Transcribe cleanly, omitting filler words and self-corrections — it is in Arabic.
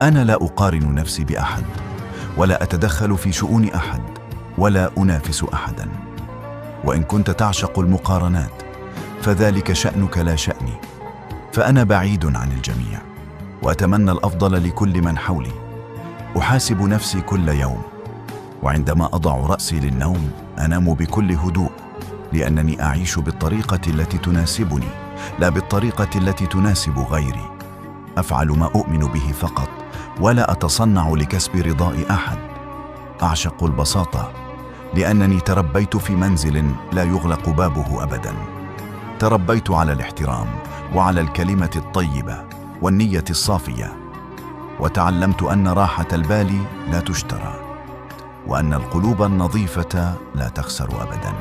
أنا لا أقارن نفسي بأحد، ولا أتدخل في شؤون أحد، ولا أنافس أحدا. وإن كنت تعشق المقارنات فذلك شأنك لا شأني، فأنا بعيد عن الجميع، وأتمنى الأفضل لكل من حولي. أحاسب نفسي كل يوم، وعندما أضع رأسي للنوم أنام بكل هدوء، لأنني أعيش بالطريقة التي تناسبني، لا بالطريقة التي تناسب غيري. أفعل ما أؤمن به فقط، ولا أتصنع لكسب رضاء أحد. أعشق البساطة، لأنني تربيت في منزل لا يغلق بابه أبداً. تربيت على الاحترام، وعلى الكلمة الطيبة، والنية الصافية. وتعلمت أن راحة البال لا تشترى، وأن القلوب النظيفة لا تخسر أبداً.